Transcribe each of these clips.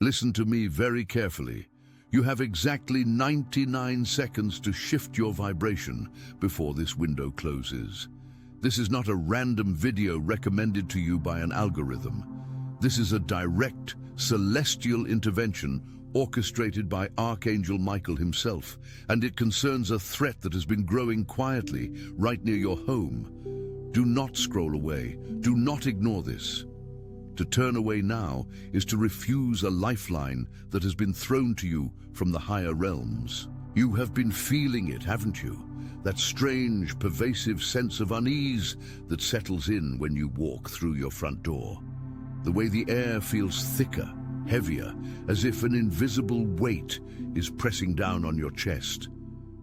Listen to me very carefully. You have exactly 99 seconds to shift your vibration before this window closes. This is not a random video recommended to you by an algorithm. This is a direct, celestial intervention orchestrated by Archangel Michael himself, and it concerns a threat that has been growing quietly right near your home. Do not scroll away. Do not ignore this. To turn away now is to refuse a lifeline that has been thrown to you from the higher realms. You have been feeling it, haven't you? That strange, pervasive sense of unease that settles in when you walk through your front door. The way the air feels thicker, heavier, as if an invisible weight is pressing down on your chest.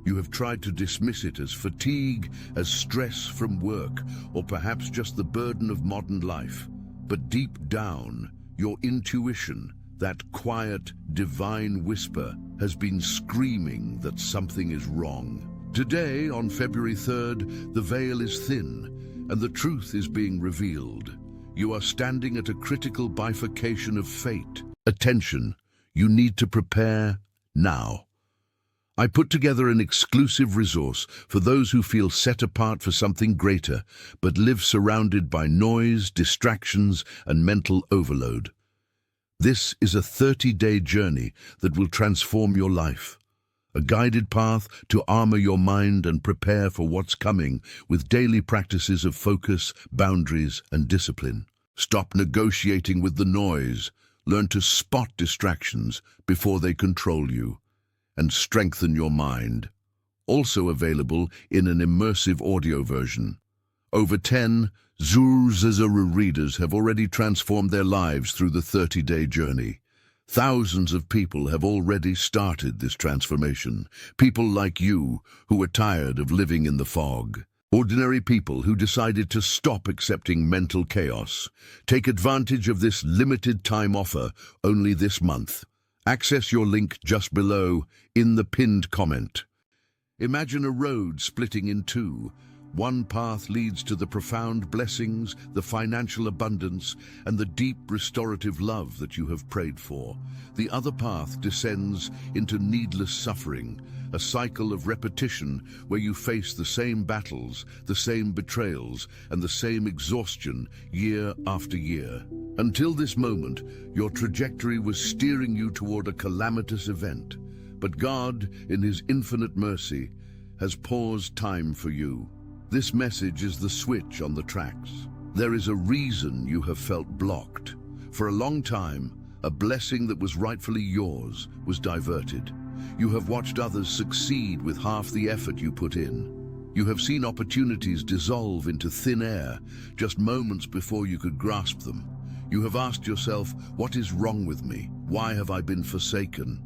You have tried to dismiss it as fatigue, as stress from work, or perhaps just the burden of modern life. But deep down, your intuition, that quiet, divine whisper, has been screaming that something is wrong. Today, on February 3rd, the veil is thin, and the truth is being revealed. You are standing at a critical bifurcation of fate. Attention, you need to prepare now. I put together an exclusive resource for those who feel set apart for something greater, but live surrounded by noise, distractions, and mental overload. This is a 30-day journey that will transform your life. A guided path to armor your mind and prepare for what's coming with daily practices of focus, boundaries, and discipline. Stop negotiating with the noise. Learn to spot distractions before they control you, and strengthen your mind. Also available in an immersive audio version. Over 10 Zuru readers have already transformed their lives through the 30-day journey. Thousands of people have already started this transformation. People like you who are tired of living in the fog. Ordinary people who decided to stop accepting mental chaos. Take advantage of this limited time offer only this month. Access your link just below in the pinned comment. Imagine a road splitting in two. One path leads to the profound blessings, the financial abundance, and the deep restorative love that you have prayed for. The other path descends into needless suffering, a cycle of repetition where you face the same battles, the same betrayals, and the same exhaustion year after year. Until this moment, your trajectory was steering you toward a calamitous event. But God, in His infinite mercy, has paused time for you. This message is the switch on the tracks. There is a reason you have felt blocked. For a long time, a blessing that was rightfully yours was diverted. You have watched others succeed with half the effort you put in. You have seen opportunities dissolve into thin air just moments before you could grasp them. You have asked yourself, what is wrong with me? Why have I been forsaken?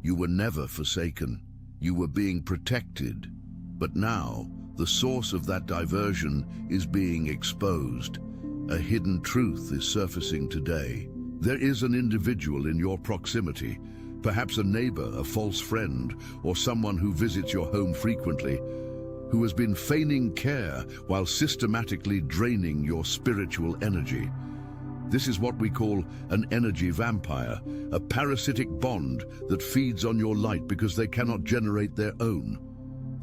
You were never forsaken. You were being protected. But now, the source of that diversion is being exposed. A hidden truth is surfacing today. There is an individual in your proximity, perhaps a neighbor, a false friend, or someone who visits your home frequently, who has been feigning care while systematically draining your spiritual energy. This is what we call an energy vampire, a parasitic bond that feeds on your light because they cannot generate their own.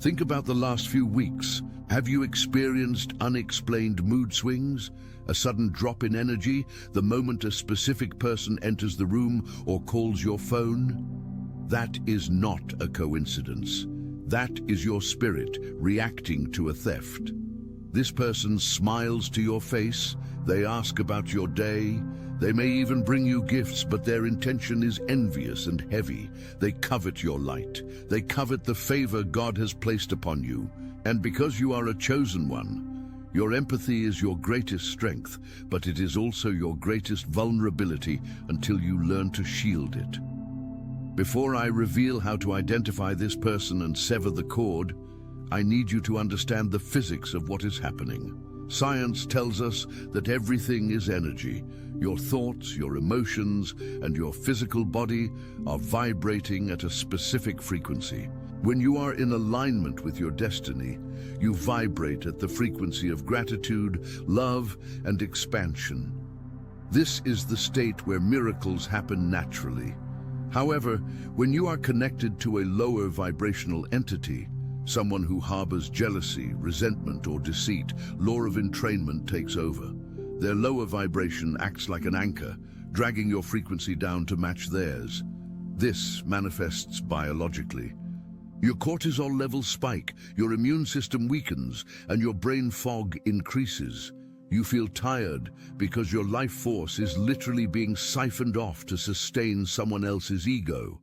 Think about the last few weeks. Have you experienced unexplained mood swings? A sudden drop in energy the moment a specific person enters the room or calls your phone? That is not a coincidence. That is your spirit reacting to a theft. This person smiles to your face, they ask about your day, they may even bring you gifts, but their intention is envious and heavy. They covet your light. They covet the favor God has placed upon you. And because you are a chosen one, your empathy is your greatest strength, but it is also your greatest vulnerability until you learn to shield it. Before I reveal how to identify this person and sever the cord, I need you to understand the physics of what is happening. Science tells us that everything is energy. Your thoughts, your emotions, and your physical body are vibrating at a specific frequency. When you are in alignment with your destiny, you vibrate at the frequency of gratitude, love, and expansion. This is the state where miracles happen naturally. However, when you are connected to a lower vibrational entity, someone who harbors jealousy, resentment, or deceit, law of entrainment takes over. Their lower vibration acts like an anchor, dragging your frequency down to match theirs. This manifests biologically. Your cortisol levels spike, your immune system weakens, and your brain fog increases. You feel tired because your life force is literally being siphoned off to sustain someone else's ego.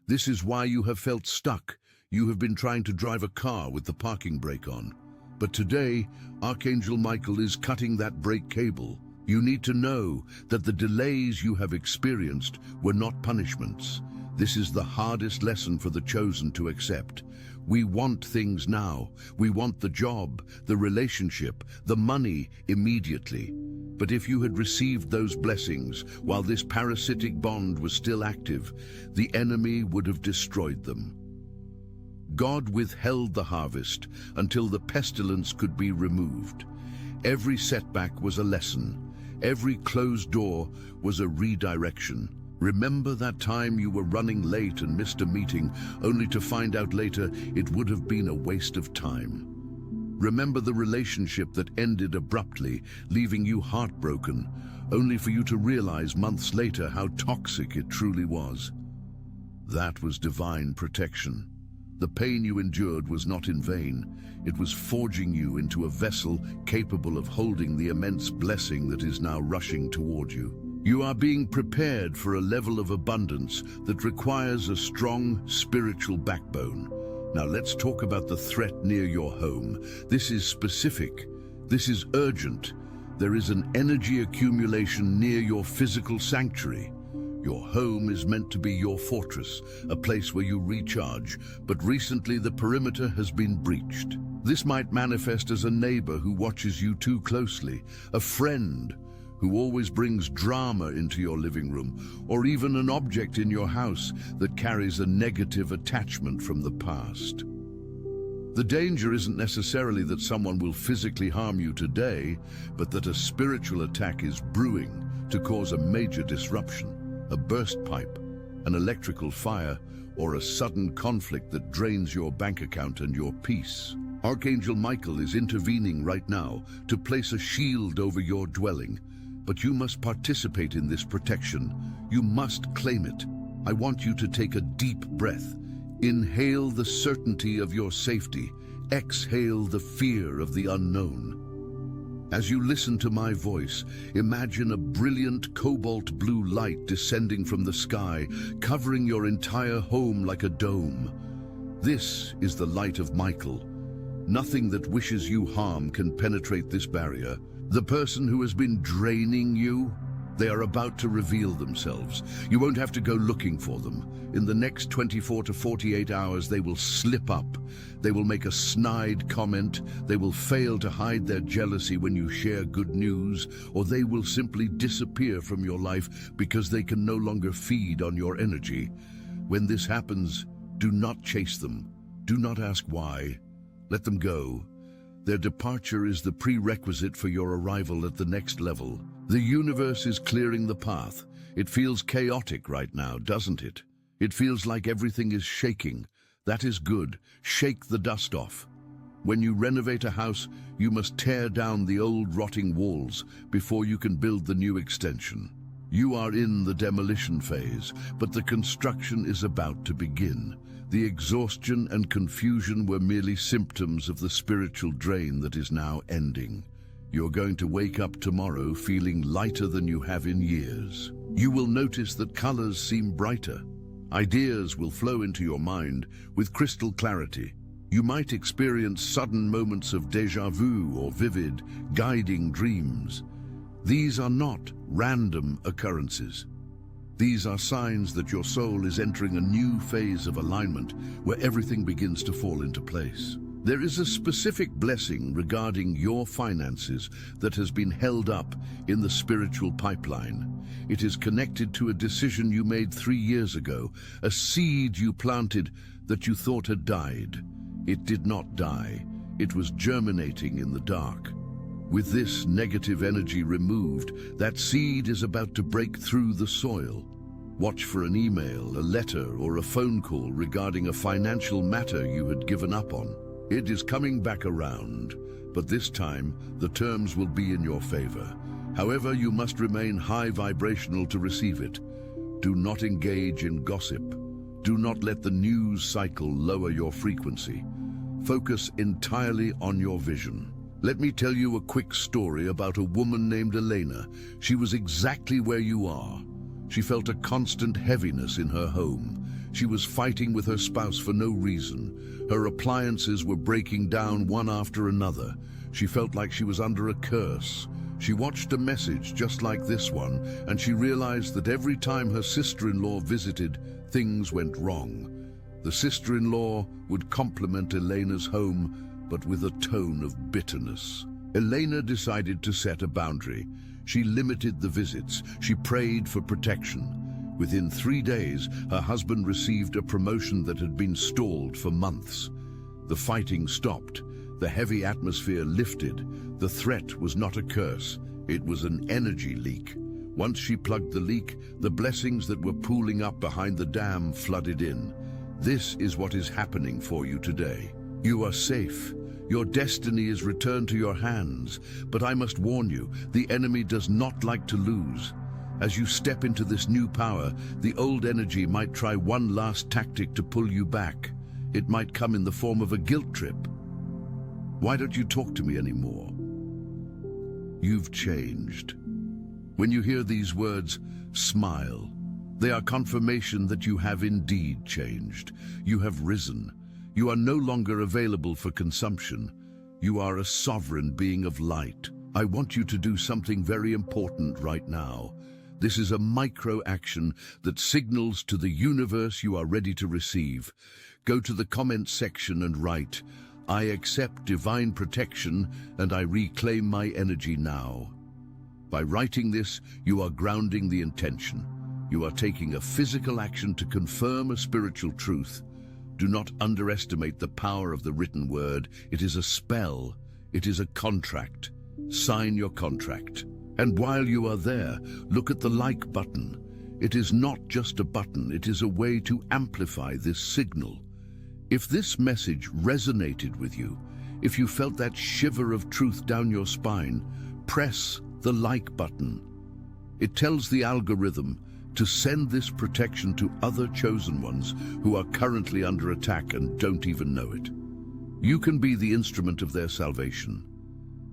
This is why you have felt stuck. You have been trying to drive a car with the parking brake on. But today, Archangel Michael is cutting that brake cable. You need to know that the delays you have experienced were not punishments. This is the hardest lesson for the chosen to accept. We want things now. We want the job, the relationship, the money immediately. But if you had received those blessings while this parasitic bond was still active, the enemy would have destroyed them. God withheld the harvest until the pestilence could be removed. Every setback was a lesson. Every closed door was a redirection. Remember that time you were running late and missed a meeting, only to find out later it would have been a waste of time. Remember the relationship that ended abruptly, leaving you heartbroken, only for you to realize months later how toxic it truly was. That was divine protection. The pain you endured was not in vain. It was forging you into a vessel capable of holding the immense blessing that is now rushing toward you. You are being prepared for a level of abundance that requires a strong spiritual backbone. Now let's talk about the threat near your home. This is specific. This is urgent. There is an energy accumulation near your physical sanctuary. Your home is meant to be your fortress, a place where you recharge, but recently the perimeter has been breached. This might manifest as a neighbor who watches you too closely, a friend who always brings drama into your living room, or even an object in your house that carries a negative attachment from the past. The danger isn't necessarily that someone will physically harm you today, but that a spiritual attack is brewing to cause a major disruption. A burst pipe, an electrical fire, or a sudden conflict that drains your bank account and your peace. Archangel Michael is intervening right now to place a shield over your dwelling, but you must participate in this protection. You must claim it. I want you to take a deep breath. Inhale the certainty of your safety. Exhale the fear of the unknown. As you listen to my voice, imagine a brilliant cobalt blue light descending from the sky, covering your entire home like a dome. This is the light of Michael. Nothing that wishes you harm can penetrate this barrier. The person who has been draining you, they are about to reveal themselves. You won't have to go looking for them. In the next 24 to 48 hours, they will slip up. They will make a snide comment. They will fail to hide their jealousy when you share good news, or they will simply disappear from your life because they can no longer feed on your energy. When this happens, do not chase them. Do not ask why. Let them go. Their departure is the prerequisite for your arrival at the next level. The universe is clearing the path. It feels chaotic right now, doesn't it? It feels like everything is shaking. That is good. Shake the dust off. When you renovate a house, you must tear down the old rotting walls before you can build the new extension. You are in the demolition phase, but the construction is about to begin. The exhaustion and confusion were merely symptoms of the spiritual drain that is now ending. You're going to wake up tomorrow feeling lighter than you have in years. You will notice that colors seem brighter. Ideas will flow into your mind with crystal clarity. You might experience sudden moments of déjà vu or vivid, guiding dreams. These are not random occurrences. These are signs that your soul is entering a new phase of alignment where everything begins to fall into place. There is a specific blessing regarding your finances that has been held up in the spiritual pipeline. It is connected to a decision you made 3 years ago, a seed you planted that you thought had died. It did not die. It was germinating in the dark. With this negative energy removed, that seed is about to break through the soil. Watch for an email, a letter, or a phone call regarding a financial matter you had given up on. It is coming back around, but this time the terms will be in your favor. However, you must remain high vibrational to receive it. Do not engage in gossip. Do not let the news cycle lower your frequency. Focus entirely on your vision. Let me tell you a quick story about a woman named Elena. She was exactly where you are. She felt a constant heaviness in her home. She was fighting with her spouse for no reason. Her appliances were breaking down one after another. She felt like she was under a curse. She watched a message just like this one, and she realized that every time her sister-in-law visited, things went wrong. The sister-in-law would compliment Elena's home, but with a tone of bitterness. Elena decided to set a boundary. She limited the visits. She prayed for protection. Within 3 days, her husband received a promotion that had been stalled for months. The fighting stopped. The heavy atmosphere lifted. The threat was not a curse. It was an energy leak. Once she plugged the leak, the blessings that were pooling up behind the dam flooded in. This is what is happening for you today. You are safe. Your destiny is returned to your hands, but I must warn you, the enemy does not like to lose. As you step into this new power, the old energy might try one last tactic to pull you back. It might come in the form of a guilt trip. Why don't you talk to me anymore? You've changed. When you hear these words, smile. They are confirmation that you have indeed changed. You have risen. You are no longer available for consumption. You are a sovereign being of light. I want you to do something very important right now. This is a micro action that signals to the universe you are ready to receive. Go to the comment section and write, "I accept divine protection and I reclaim my energy now." By writing this, you are grounding the intention. You are taking a physical action to confirm a spiritual truth. Do not underestimate the power of the written word. It is a spell. It is a contract. Sign your contract. And while you are there, look at the like button. It is not just a button, it is a way to amplify this signal. If this message resonated with you, if you felt that shiver of truth down your spine, press the like button. It tells the algorithm to send this protection to other chosen ones who are currently under attack and don't even know it. You can be the instrument of their salvation.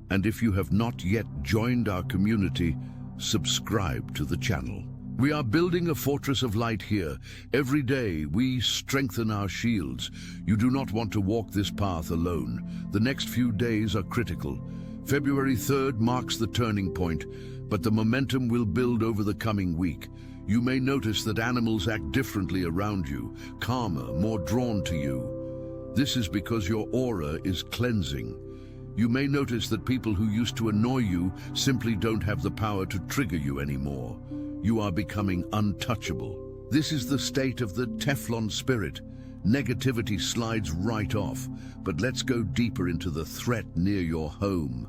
And if you have not yet joined our community, subscribe to the channel. We are building a fortress of light here. Every day we strengthen our shields. You do not want to walk this path alone. The next few days are critical. February 3rd marks the turning point, but the momentum will build over the coming week. You may notice that animals act differently around you, calmer, more drawn to you. This is because your aura is cleansing. You may notice that people who used to annoy you simply don't have the power to trigger you anymore. You are becoming untouchable. This is the state of the Teflon spirit. Negativity slides right off, but let's go deeper into the threat near your home.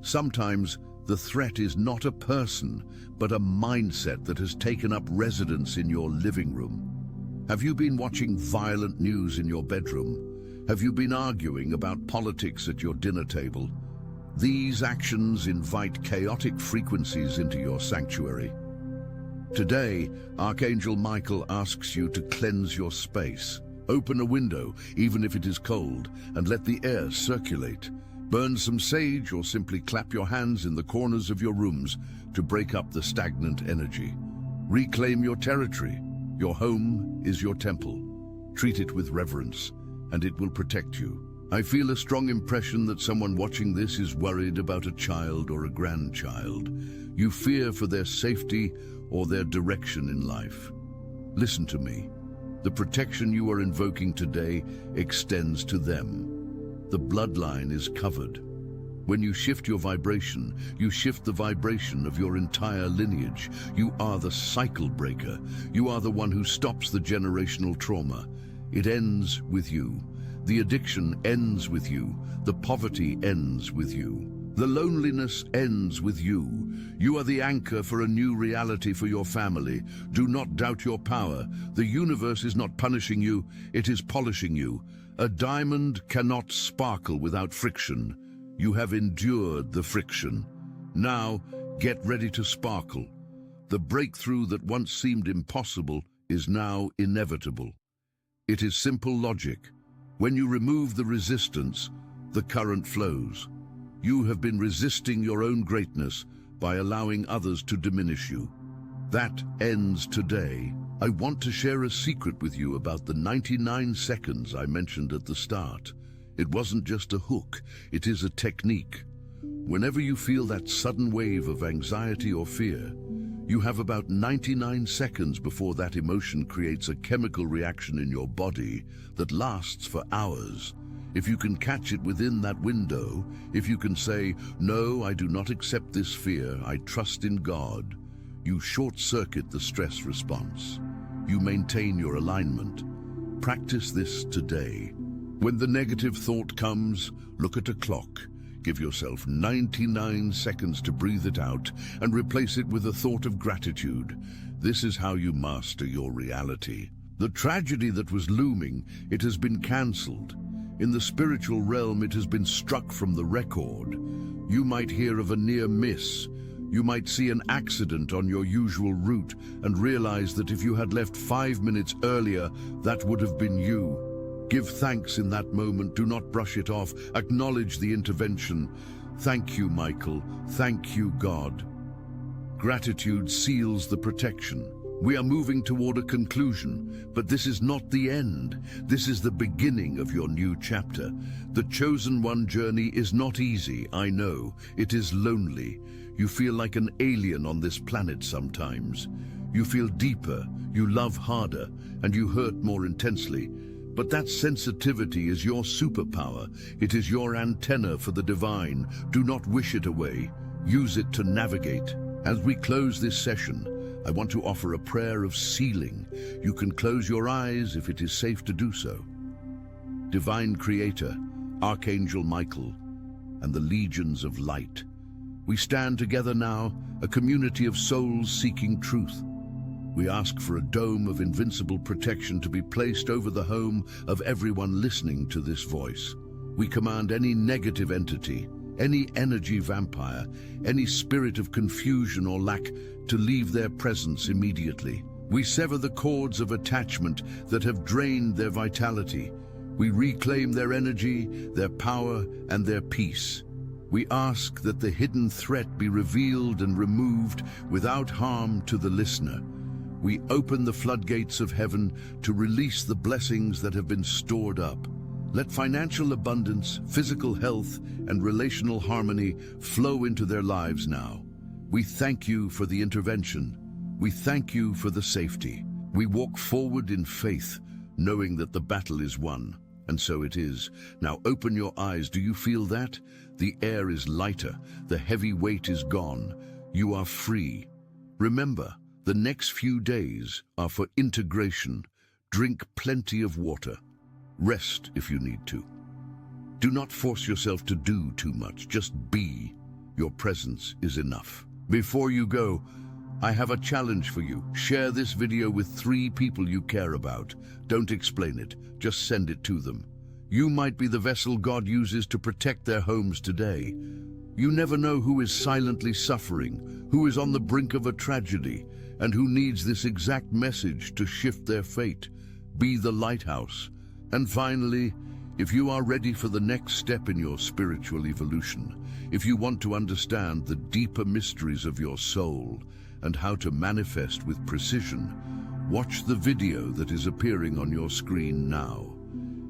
Sometimes the threat is not a person, but a mindset that has taken up residence in your living room. Have you been watching violent news in your bedroom? Have you been arguing about politics at your dinner table? These actions invite chaotic frequencies into your sanctuary. Today, Archangel Michael asks you to cleanse your space. Open a window, even if it is cold, and let the air circulate. Burn some sage or simply clap your hands in the corners of your rooms to break up the stagnant energy. Reclaim your territory. Your home is your temple. Treat it with reverence, and it will protect you. I feel a strong impression that someone watching this is worried about a child or a grandchild. You fear for their safety or their direction in life. Listen to me. The protection you are invoking today extends to them. The bloodline is covered. When you shift your vibration, you shift the vibration of your entire lineage. You are the cycle breaker. You are the one who stops the generational trauma. It ends with you. The addiction ends with you. The poverty ends with you. The loneliness ends with you. You are the anchor for a new reality for your family. Do not doubt your power. The universe is not punishing you, it is polishing you. A diamond cannot sparkle without friction. You have endured the friction. Now, get ready to sparkle. The breakthrough that once seemed impossible is now inevitable. It is simple logic. When you remove the resistance, the current flows. You have been resisting your own greatness by allowing others to diminish you. That ends today. I want to share a secret with you about the 99 seconds I mentioned at the start. It wasn't just a hook, it is a technique. Whenever you feel that sudden wave of anxiety or fear, you have about 99 seconds before that emotion creates a chemical reaction in your body that lasts for hours. If you can catch it within that window, if you can say, "No, I do not accept this fear, I trust in God," you short-circuit the stress response. You maintain your alignment. Practice this today. When the negative thought comes, look at a clock. Give yourself 99 seconds to breathe it out and replace it with a thought of gratitude. This is how you master your reality. The tragedy that was looming, it has been cancelled. In the spiritual realm, it has been struck from the record. You might hear of a near miss. You might see an accident on your usual route and realize that if you had left 5 minutes earlier, that would have been you. Give thanks in that moment. Do not brush it off. Acknowledge the intervention. Thank you, Michael. Thank you, God. Gratitude seals the protection. We are moving toward a conclusion, but this is not the end. This is the beginning of your new chapter. The chosen one journey is not easy, I know. It is lonely. You feel like an alien on this planet sometimes. You feel deeper, you love harder, and you hurt more intensely. But that sensitivity is your superpower. It is your antenna for the divine. Do not wish it away. Use it to navigate. As we close this session, I want to offer a prayer of sealing. You can close your eyes if it is safe to do so. Divine Creator, Archangel Michael, and the legions of light, we stand together now, a community of souls seeking truth. We ask for a dome of invincible protection to be placed over the home of everyone listening to this voice. We command any negative entity, any energy vampire, any spirit of confusion or lack to leave their presence immediately. We sever the cords of attachment that have drained their vitality. We reclaim their energy, their power, and their peace. We ask that the hidden threat be revealed and removed without harm to the listener. We open the floodgates of heaven to release the blessings that have been stored up. Let financial abundance, physical health, and relational harmony flow into their lives now. We thank you for the intervention. We thank you for the safety. We walk forward in faith, knowing that the battle is won. And so it is. Now open your eyes. Do you feel that? The air is lighter. The heavy weight is gone. You are free. Remember, the next few days are for integration. Drink plenty of water. Rest if you need to. Do not force yourself to do too much. Just be. Your presence is enough. Before you go, I have a challenge for you. Share this video with 3 people you care about. Don't explain it. Just send it to them. You might be the vessel God uses to protect their homes today. You never know who is silently suffering, who is on the brink of a tragedy, and who needs this exact message to shift their fate. Be the lighthouse. And finally, if you are ready for the next step in your spiritual evolution, if you want to understand the deeper mysteries of your soul and how to manifest with precision, watch the video that is appearing on your screen now.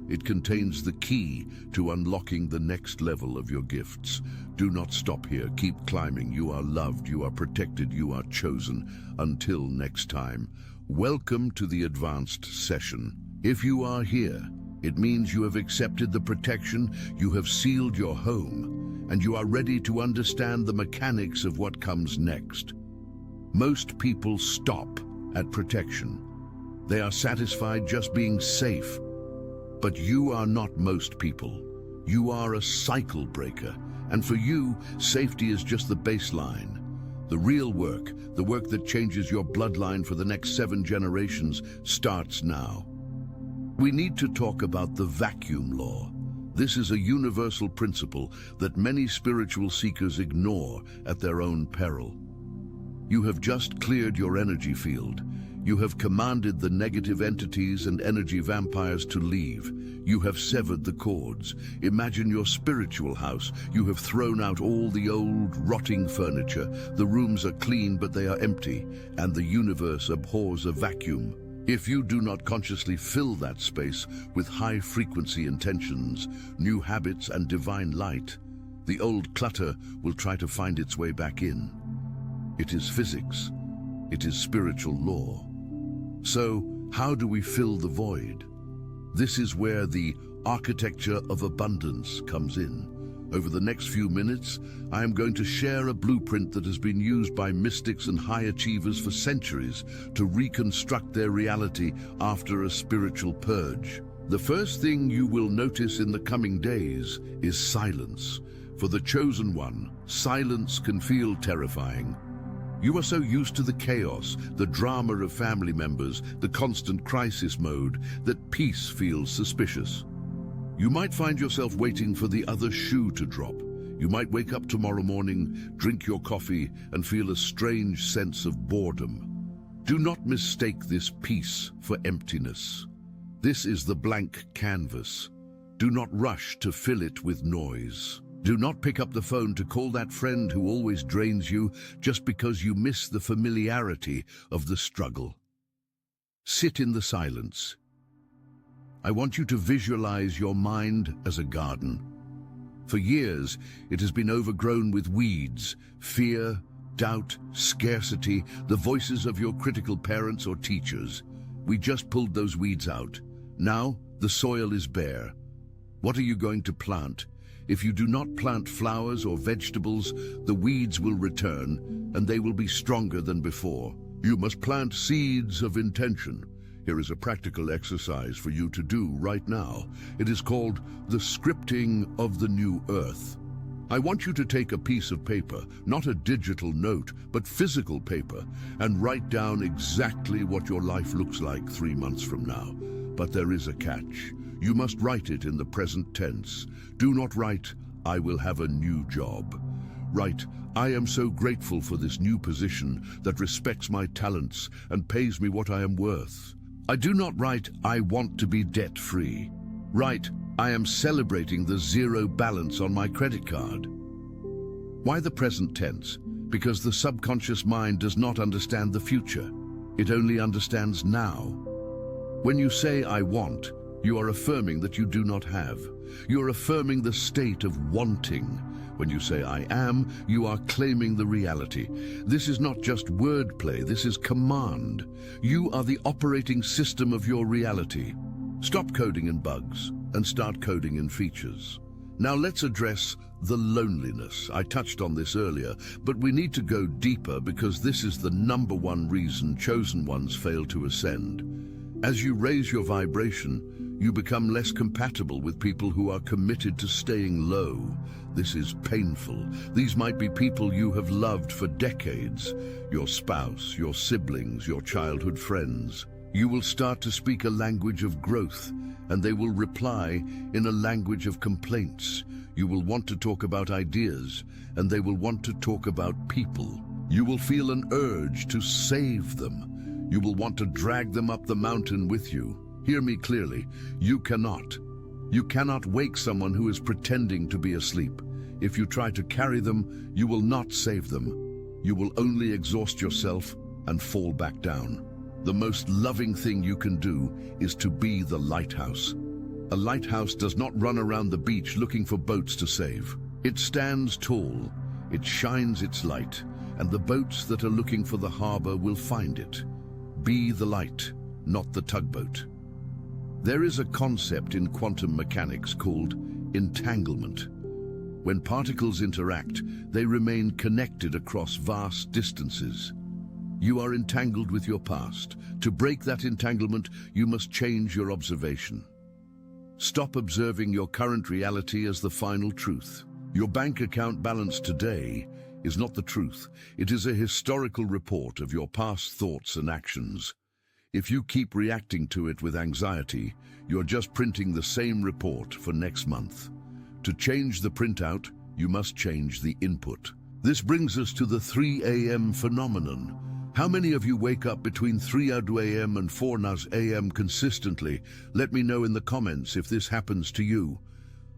It contains the key to unlocking the next level of your gifts. Do not stop here. Keep climbing. You are loved, you are protected, you are chosen. Until next time, welcome to the advanced session. If you are here, it means you have accepted the protection, you have sealed your home, and you are ready to understand the mechanics of what comes next. Most people stop at protection. They are satisfied just being safe. But you are not most people. You are a cycle breaker, And for you, safety is just the baseline. The real work, the work that changes your bloodline for the next 7 generations, starts now. We need to talk about the vacuum law. This is a universal principle that many spiritual seekers ignore at their own peril. You have just cleared your energy field. You have commanded the negative entities and energy vampires to leave. You have severed the cords. Imagine your spiritual house. You have thrown out all the old, rotting furniture. The rooms are clean, but they are empty, and the universe abhors a vacuum. If you do not consciously fill that space with high-frequency intentions, new habits, and divine light, the old clutter will try to find its way back in. It is physics. It is spiritual law. So, how do we fill the void? This is where the architecture of abundance comes in. Over the next few minutes, I am going to share a blueprint that has been used by mystics and high achievers for centuries to reconstruct their reality after a spiritual purge. The first thing you will notice in the coming days is silence. For the chosen one, silence can feel terrifying. You are so used to the chaos, the drama of family members, the constant crisis mode, that peace feels suspicious. You might find yourself waiting for the other shoe to drop. You might wake up tomorrow morning, drink your coffee, and feel a strange sense of boredom. Do not mistake this peace for emptiness. This is the blank canvas. Do not rush to fill it with noise. Do not pick up the phone to call that friend who always drains you just because you miss the familiarity of the struggle. Sit in the silence. I want you to visualize your mind as a garden. For years, it has been overgrown with weeds, fear, doubt, scarcity, the voices of your critical parents or teachers. We just pulled those weeds out. Now, the soil is bare. What are you going to plant? If you do not plant flowers or vegetables, the weeds will return, and they will be stronger than before. You must plant seeds of intention. Here is a practical exercise for you to do right now. It is called the scripting of the new earth. I want you to take a piece of paper, not a digital note, but physical paper, and write down exactly what your life looks like 3 months from now. But there is a catch. You must write it in the present tense. Do not write, "I will have a new job." Write, "I am so grateful for this new position that respects my talents and pays me what I am worth." I do not write, "I want to be debt-free." Write, "I am celebrating the zero balance on my credit card." Why the present tense? Because the subconscious mind does not understand the future. It only understands now. When you say, "I want," you are affirming that you do not have. You are affirming the state of wanting. When you say, "I am," you are claiming the reality. This is not just wordplay, this is command. You are the operating system of your reality. Stop coding in bugs and start coding in features. Now let's address the loneliness. I touched on this earlier, but we need to go deeper because this is the #1 reason chosen ones fail to ascend. As you raise your vibration, you become less compatible with people who are committed to staying low. This is painful. These might be people you have loved for decades, your spouse, your siblings, your childhood friends. You will start to speak a language of growth, and they will reply in a language of complaints. You will want to talk about ideas, and they will want to talk about people. You will feel an urge to save them. You will want to drag them up the mountain with you. Hear me clearly. You cannot. You cannot wake someone who is pretending to be asleep. If you try to carry them, you will not save them. You will only exhaust yourself and fall back down. The most loving thing you can do is to be the lighthouse. A lighthouse does not run around the beach looking for boats to save. It stands tall, it shines its light, and the boats that are looking for the harbor will find it. Be the light, not the tugboat. There is a concept in quantum mechanics called entanglement. When particles interact, they remain connected across vast distances. You are entangled with your past. To break that entanglement, you must change your observation. Stop observing your current reality as the final truth. Your bank account balance today is not the truth. It is a historical report of your past thoughts and actions. If you keep reacting to it with anxiety, you're just printing the same report for next month. To change the printout, you must change the input. This brings us to the 3 a.m. phenomenon. How many of you wake up between 3 a.m. and 4 a.m. consistently? Let me know in the comments if this happens to you.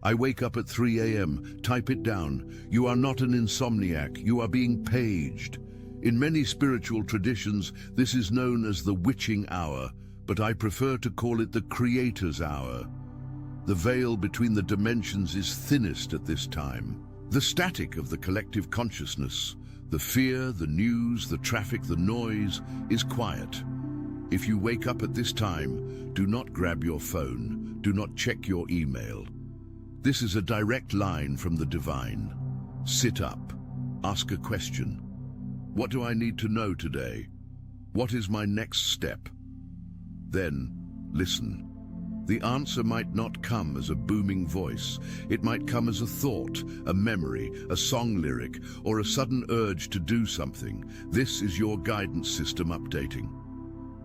I wake up at 3 a.m. Type it down. You are not an insomniac. You are being paged. In many spiritual traditions, this is known as the witching hour, but I prefer to call it the creator's hour. The veil between the dimensions is thinnest at this time. The static of the collective consciousness, the fear, the news, the traffic, the noise, is quiet. If you wake up at this time, do not grab your phone. Do not check your email. This is a direct line from the divine. Sit up. Ask a question. What do I need to know today? What is my next step? Then, listen. The answer might not come as a booming voice. It might come as a thought, a memory, a song lyric, or a sudden urge to do something. This is your guidance system updating.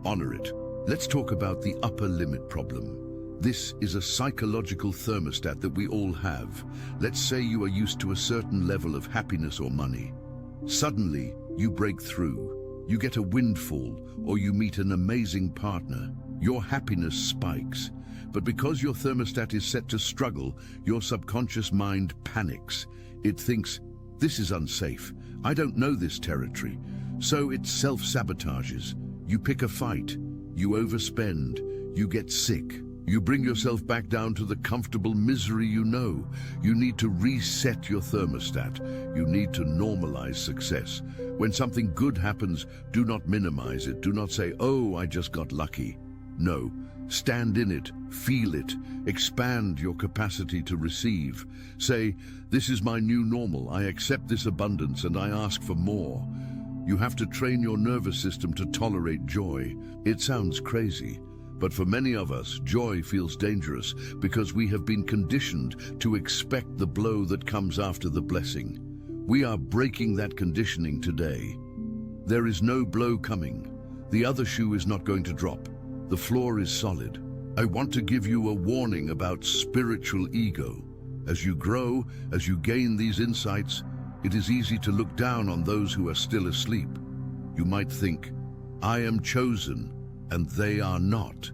Honor it. Let's talk about the upper limit problem. This is a psychological thermostat that we all have. Let's say you are used to a certain level of happiness or money. Suddenly, you break through. You get a windfall, or you meet an amazing partner. Your happiness spikes. But because your thermostat is set to struggle, your subconscious mind panics. It thinks, this is unsafe. I don't know this territory. So it self-sabotages. You pick a fight. You overspend. You get sick. You bring yourself back down to the comfortable misery you know. You need to reset your thermostat. You need to normalize success. When something good happens, do not minimize it. Do not say, oh, I just got lucky. No, stand in it, feel it, expand your capacity to receive. Say, this is my new normal. I accept this abundance and I ask for more. You have to train your nervous system to tolerate joy. It sounds crazy. But for many of us, joy feels dangerous because we have been conditioned to expect the blow that comes after the blessing. We are breaking that conditioning today. There is no blow coming. The other shoe is not going to drop. The floor is solid. I want to give you a warning about spiritual ego. As you grow, as you gain these insights, it is easy to look down on those who are still asleep. You might think, I am chosen, and they are not.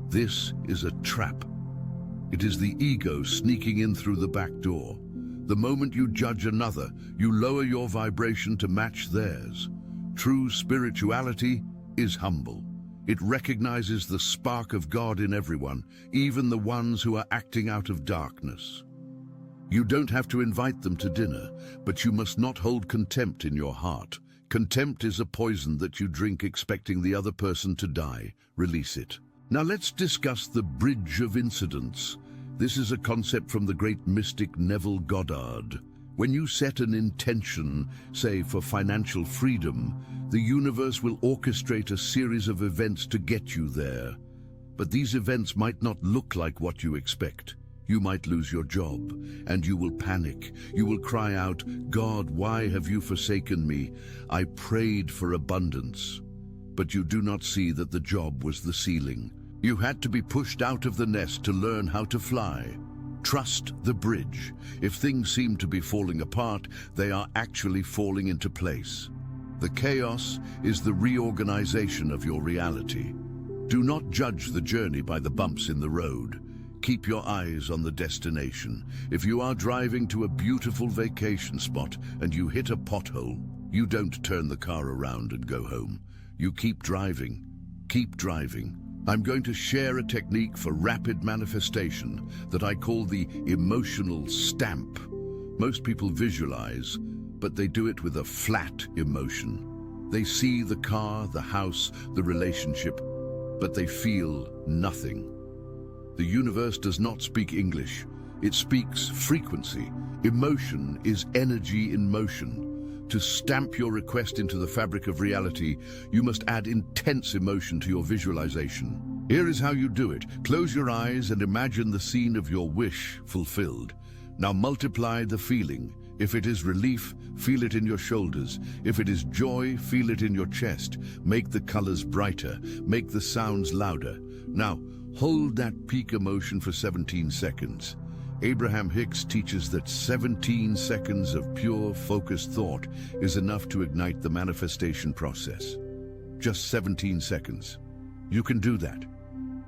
This is a trap. It is the ego sneaking in through the back door. The moment you judge another, you lower your vibration to match theirs. True spirituality is humble. It recognizes the spark of God in everyone, even the ones who are acting out of darkness. You don't have to invite them to dinner, but you must not hold contempt in your heart. Contempt is a poison that you drink expecting the other person to die. Release it. Now let's discuss the bridge of incidents. This is a concept from the great mystic Neville Goddard. When you set an intention, say for financial freedom, the universe will orchestrate a series of events to get you there. But these events might not look like what you expect. You might lose your job, and you will panic. You will cry out, God, why have you forsaken me? I prayed for abundance. But you do not see that the job was the ceiling. You had to be pushed out of the nest to learn how to fly. Trust the bridge. If things seem to be falling apart, they are actually falling into place. The chaos is the reorganization of your reality. Do not judge the journey by the bumps in the road. Keep your eyes on the destination. If you are driving to a beautiful vacation spot and you hit a pothole, you don't turn the car around and go home. You keep driving. Keep driving. I'm going to share a technique for rapid manifestation that I call the emotional stamp. Most people visualize, but they do it with a flat emotion. They see the car, the house, the relationship, but they feel nothing. The universe does not speak English. It speaks frequency. Emotion is energy in motion. To stamp your request into the fabric of reality, you must add intense emotion to your visualization. Here is how you do it. Close your eyes and imagine the scene of your wish fulfilled. Now multiply the feeling. If it is relief, feel it in your shoulders. If it is joy, feel it in your chest. Make the colors brighter. Make the sounds louder. Now, hold that peak emotion for 17 seconds. Abraham Hicks teaches that 17 seconds of pure, focused thought is enough to ignite the manifestation process. Just 17 seconds. You can do that.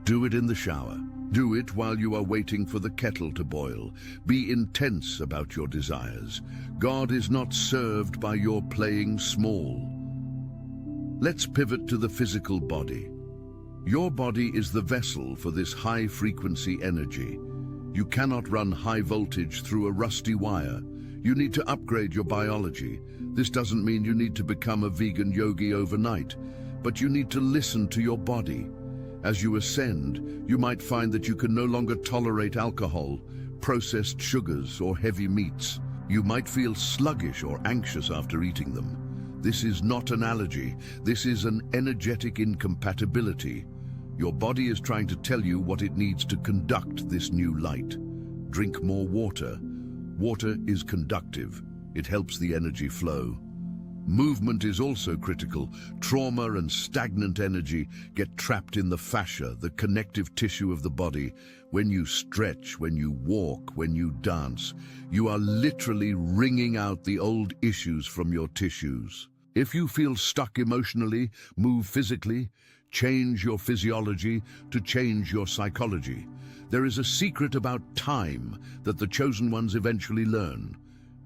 Do it in the shower. Do it while you are waiting for the kettle to boil. Be intense about your desires. God is not served by your playing small. Let's pivot to the physical body. Your body is the vessel for this high-frequency energy. You cannot run high voltage through a rusty wire. You need to upgrade your biology. This doesn't mean you need to become a vegan yogi overnight, but you need to listen to your body. As you ascend, you might find that you can no longer tolerate alcohol, processed sugars, or heavy meats. You might feel sluggish or anxious after eating them. This is not an allergy. This is an energetic incompatibility. Your body is trying to tell you what it needs to conduct this new light. Drink more water. Water is conductive. It helps the energy flow. Movement is also critical. Trauma and stagnant energy get trapped in the fascia, the connective tissue of the body. When you stretch, when you walk, when you dance, you are literally wringing out the old issues from your tissues. If you feel stuck emotionally, move physically. Change your physiology to change your psychology. There is a secret about time that the chosen ones eventually learn.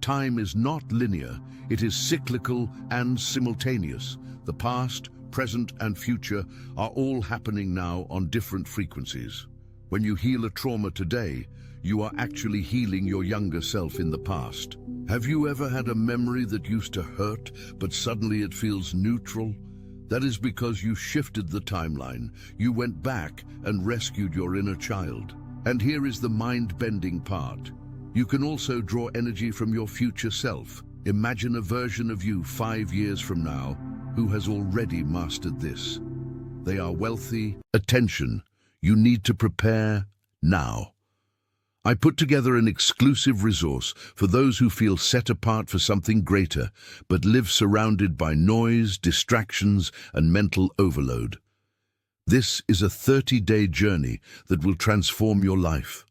Time is not linear, it is cyclical and simultaneous. The past, present, and future are all happening now on different frequencies. When you heal a trauma today, you are actually healing your younger self in the past. Have you ever had a memory that used to hurt, but suddenly it feels neutral? That is because you shifted the timeline. You went back and rescued your inner child. And here is the mind-bending part. You can also draw energy from your future self. Imagine a version of you 5 years from now who has already mastered this. They are wealthy. Attention, you need to prepare now. I put together an exclusive resource for those who feel set apart for something greater, but live surrounded by noise, distractions, and mental overload. This is a 30-day journey that will transform your life.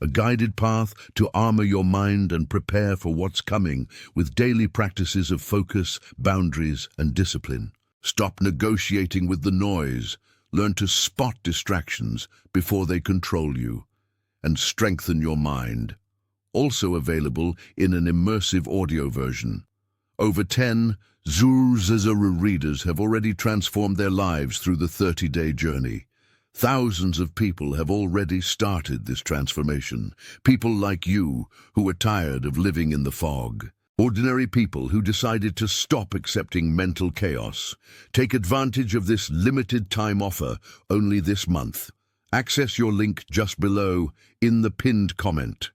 A guided path to armor your mind and prepare for what's coming with daily practices of focus, boundaries, and discipline. Stop negotiating with the noise. Learn to spot distractions before they control you. And strengthen your mind. Also available in an immersive audio version. Over 10 Zuru readers have already transformed their lives through the 30-day journey. Thousands of people have already started this transformation. People like you who are tired of living in the fog. Ordinary people who decided to stop accepting mental chaos. Take advantage of this limited time offer only this month. Access your link just below in the pinned comment.